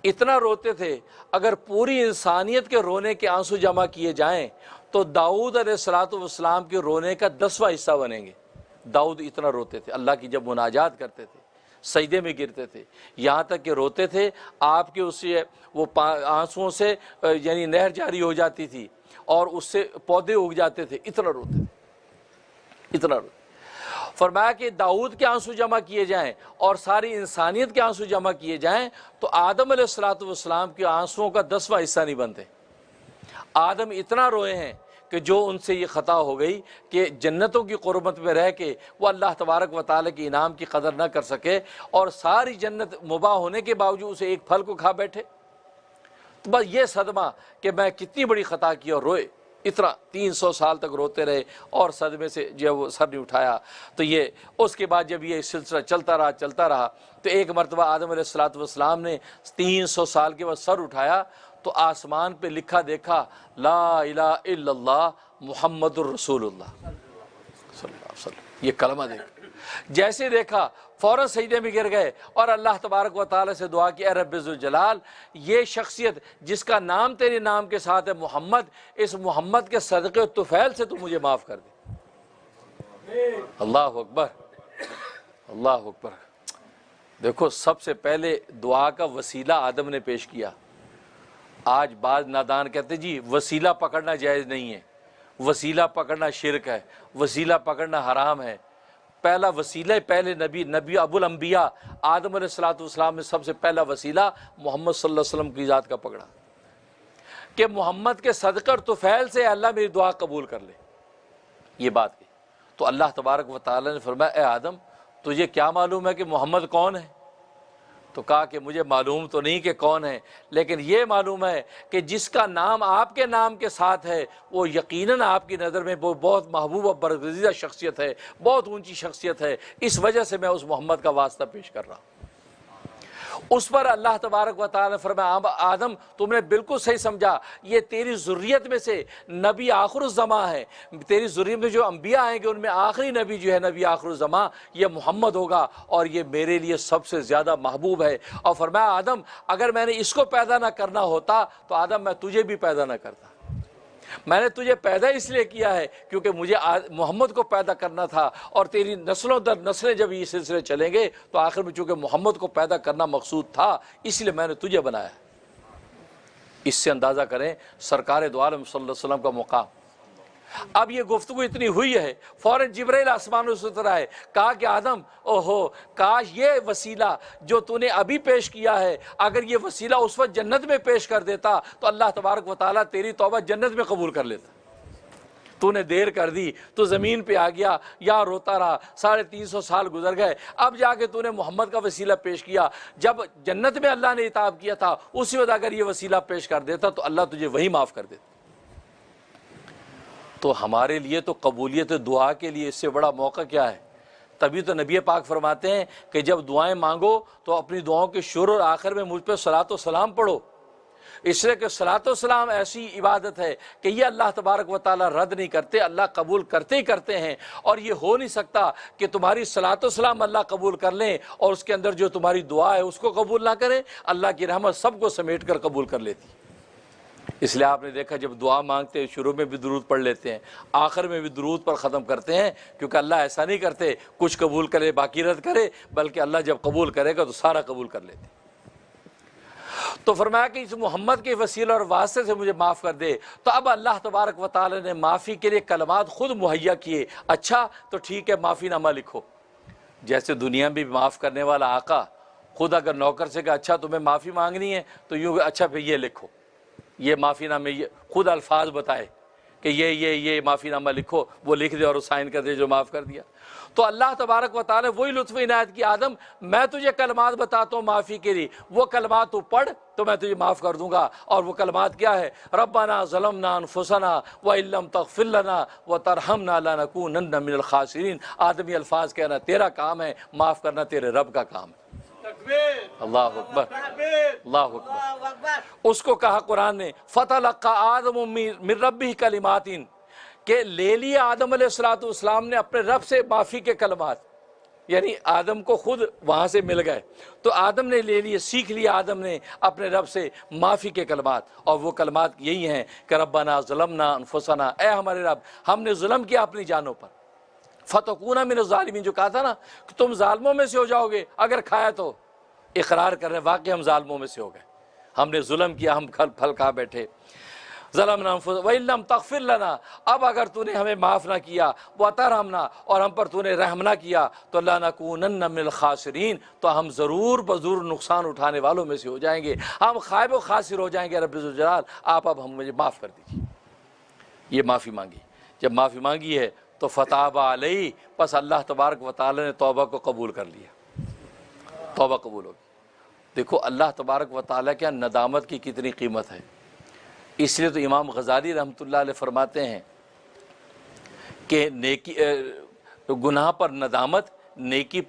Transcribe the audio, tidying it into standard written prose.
اتنا روتے تھے، اگر پوری انسانیت کے رونے کے آنسو جمع کیے جائیں تو داؤد علیہ السلام کے رونے کا 10واں حصہ بنیں گے۔ داؤد اتنا روتے تھے، اللہ کی جب مناجات کرتے تھے، سجدے میں گرتے تھے، یہاں تک کہ روتے تھے آپ کے اس وہ آنسوؤں سے یعنی نہر جاری ہو جاتی تھی اور اس سے پودے اگ جاتے تھے، اتنا روتے تھے، اتنا روتے۔ فرمایا کہ داؤد کے آنسو جمع کیے جائیں اور ساری انسانیت کے آنسو جمع کیے جائیں تو آدم علیہ السلام کے آنسوؤں کا 10واں حصہ نہیں بنتے۔ آدم اتنا روئے ہیں کہ جو ان سے یہ خطا ہو گئی کہ جنتوں کی قربت میں رہ کے وہ اللہ تبارک و تعالیٰ کے انعام کی قدر نہ کر سکے اور ساری جنت مباح ہونے کے باوجود اسے ایک پھل کو کھا بیٹھے۔ تو بس یہ صدمہ کہ میں کتنی بڑی خطا کی اور روئے، اتنا 300 سال تک روتے رہے اور صدمے سے جب وہ سر نہیں اٹھایا۔ تو یہ اس کے بعد جب یہ سلسلہ چلتا رہا تو ایک مرتبہ آدم علیہ السلام نے 300 سال کے بعد سر اٹھایا تو آسمان پہ لکھا دیکھا لا الہ الا اللہ محمد الرسول اللہ صلی اللہ علیہ وسلم، یہ کلمہ دیکھا، جیسے دیکھا فوراً سجدے میں گر گئے اور اللہ تبارک و تعالیٰ سے دعا کی، اے رب ذوالجلال، یہ شخصیت جس کا نام تیرے نام کے ساتھ ہے محمد، اس محمد کے صدقے و طفیل سے تو مجھے معاف کر دے۔ اللہ اکبر، اللہ اکبر۔ دیکھو سب سے پہلے دعا کا وسیلہ آدم نے پیش کیا۔ آج بعض نادان کہتے جی وسیلہ پکڑنا جائز نہیں ہے، وسیلہ پکڑنا شرک ہے، وسیلہ پکڑنا حرام ہے۔ پہلا وسیلہ پہلے نبی ابو الانبیاء آدم علیہ السلام نے سب سے پہلا وسیلہ محمد صلی اللہ علیہ وسلم کی ذات کا پکڑا کہ محمد کے صدقے اور طفیل سے اللہ میری دعا قبول کر لے، یہ بات کی۔ تو اللہ تبارک و تعالیٰ نے فرمایا اے آدم تجھے کیا معلوم ہے کہ محمد کون ہے؟ تو کہا کہ مجھے معلوم تو نہیں کہ کون ہے، لیکن یہ معلوم ہے کہ جس کا نام آپ کے نام کے ساتھ ہے وہ یقیناً آپ کی نظر میں وہ بہت محبوب و برگزیدہ شخصیت ہے، بہت اونچی شخصیت ہے، اس وجہ سے میں اس محمد کا واسطہ پیش کر رہا ہوں۔ اس پر اللہ تبارک و تعالیٰ نے فرمایا آدم تم نے بالکل صحیح سمجھا، یہ تیری ذریت میں سے نبی آخر الزماں ہے، تیری ذریت میں جو انبیاء آئیں گے ان میں آخری نبی جو ہے نبی آخر الزماں یہ محمد ہوگا اور یہ میرے لیے سب سے زیادہ محبوب ہے۔ اور فرمایا آدم اگر میں نے اس کو پیدا نہ کرنا ہوتا تو آدم میں تجھے بھی پیدا نہ کرتا، میں نے تجھے پیدا اس لیے کیا ہے کیونکہ مجھے محمد کو پیدا کرنا تھا، اور تیری نسلوں در نسلیں جب یہ سلسلے چلیں گے تو آخر میں چونکہ محمد کو پیدا کرنا مقصود تھا اس لیے میں نے تجھے بنایا۔ اس سے اندازہ کریں سرکار دو عالم صلی اللہ علیہ وسلم کا مقام۔ اب یہ گفتگو اتنی ہوئی ہے فوراً جبرائیل آسمانوں سے اتر آئے، کہا کہ آدم اوہو کاش یہ وسیلہ جو تو نے ابھی پیش کیا ہے اگر یہ وسیلہ اس وقت جنت میں پیش کر دیتا تو اللہ تبارک و تعالیٰ تیری توبہ جنت میں قبول کر لیتا۔ تو نے دیر کر دی، تو زمین پہ آ گیا، یہاں روتا رہا، 350 سال گزر گئے، اب جا کے تو نے محمد کا وسیلہ پیش کیا۔ جب جنت میں اللہ نے عتاب کیا تھا اسی وقت اگر یہ وسیلہ پیش کر دیتا تو اللہ تجھے وہی معاف کر دیتا۔ تو ہمارے لیے تو قبولیت دعا کے لیے اس سے بڑا موقع کیا ہے؟ تبھی تو نبی پاک فرماتے ہیں کہ جب دعائیں مانگو تو اپنی دعاؤں کے شروع اور آخر میں مجھ پہ صلاۃ و سلام پڑھو، اس لیے کہ صلاۃ و سلام ایسی عبادت ہے کہ یہ اللہ تبارک و تعالیٰ رد نہیں کرتے، اللہ قبول کرتے ہی کرتے ہیں، اور یہ ہو نہیں سکتا کہ تمہاری صلاۃ و سلام اللہ قبول کر لیں اور اس کے اندر جو تمہاری دعا ہے اس کو قبول نہ کریں۔ اللہ کی رحمت سب کو سمیٹ کر قبول کر لیتی۔ اس لیے آپ نے دیکھا جب دعا مانگتے ہیں شروع میں بھی درود پڑھ لیتے ہیں، آخر میں بھی درود پر ختم کرتے ہیں، کیونکہ اللہ ایسا نہیں کرتے کچھ قبول کرے باقی رد کرے، بلکہ اللہ جب قبول کرے گا تو سارا قبول کر لیتے۔ تو فرمایا کہ اس محمد کے وسیلہ اور واسطے سے مجھے معاف کر دے۔ تو اب اللہ تبارک و تعالی نے معافی کے لیے کلمات خود مہیا کیے۔ اچھا تو ٹھیک ہے معافی نامہ لکھو، جیسے دنیا میں بھی معاف کرنے والا آقا خود اگر نوکر سے کہا اچھا تمہیں معافی مانگنی ہے تو یوں اچھا پھر یہ لکھو، یہ معافی نامے، یہ خود الفاظ بتائے کہ یہ معافی نامہ لکھو، وہ لکھ دے اور سائن کر دے جو معاف کر دیا۔ تو اللہ تبارک و تعالی وہی لطف عنایت کی، آدم میں تجھے کلمات بتاتا ہوں معافی کے لیے، وہ کلمات تو پڑھ تو میں تجھے معاف کر دوں گا۔ اور وہ کلمات کیا ہے؟ ربنا ظلمنا انفسنا وان لم تغفر لنا وترحمنا لنکونن من الخاسرین۔ آدمی الفاظ کہنا تیرا کام ہے، معاف کرنا تیرے رب کا کام ہے۔ اللہ اکبر، اللہ اکبر۔ اس کو کہا قرآن نے فَتَلَقَّى آدَمُ مِن رَبِّهِ کلمات، کہ لے لیا آدم علیہ السلام نے اپنے رب سے معافی کے کلمات۔ یعنی آدم کو خود وہاں سے مل گئے، تو آدم نے لے لیے، سیکھ لیا آدم نے اپنے رب سے معافی کے کلمات، اور وہ کلمات یہی ہیں کہ ربنا ظلمنا انفسنا، اے ہمارے رب ہم نے ظلم کیا اپنی جانوں پر، فتکونا من الظالمین، جو کہا تھا نا کہ تم ظالموں میں سے ہو جاؤ گے اگر کھایا، تو اقرار کر رہے ہیں واقعی ہم ظالموں میں سے ہو گئے، ہم نے ظلم کیا، ہم پھل کھا بیٹھے۔ ظلمنا انفسنا وَإِن لَّمْ تَغْفِرْ لَنَا، اب اگر تو نے ہمیں معاف نہ کیا، وَتَرْحَمْنَا، اور ہم پر تو نے رحم نہ کیا، تو لَنَكُونَنَّ مِنَ الْخَاسِرِينَ، تو ہم ضرور بضرور نقصان اٹھانے والوں میں سے ہو جائیں گے، ہم خائب و خاسر ہو جائیں گے۔ رب ذوالجلال آپ اب ہم مجھے معاف کر دیجیے۔ یہ معافی مانگی، جب معافی مانگی ہے تو فتاب علیہ، پس اللہ تبارک و تعالی نے توبہ کو قبول کر لیا، توبہ قبول ہوگی۔ دیکھو اللہ تبارک و تعالی کیا ندامت کی کتنی قیمت ہے۔ اس لیے تو امام غزالی رحمۃ اللہ علیہ فرماتے ہیں کہ نیکی گناہ پر ندامت، نیکی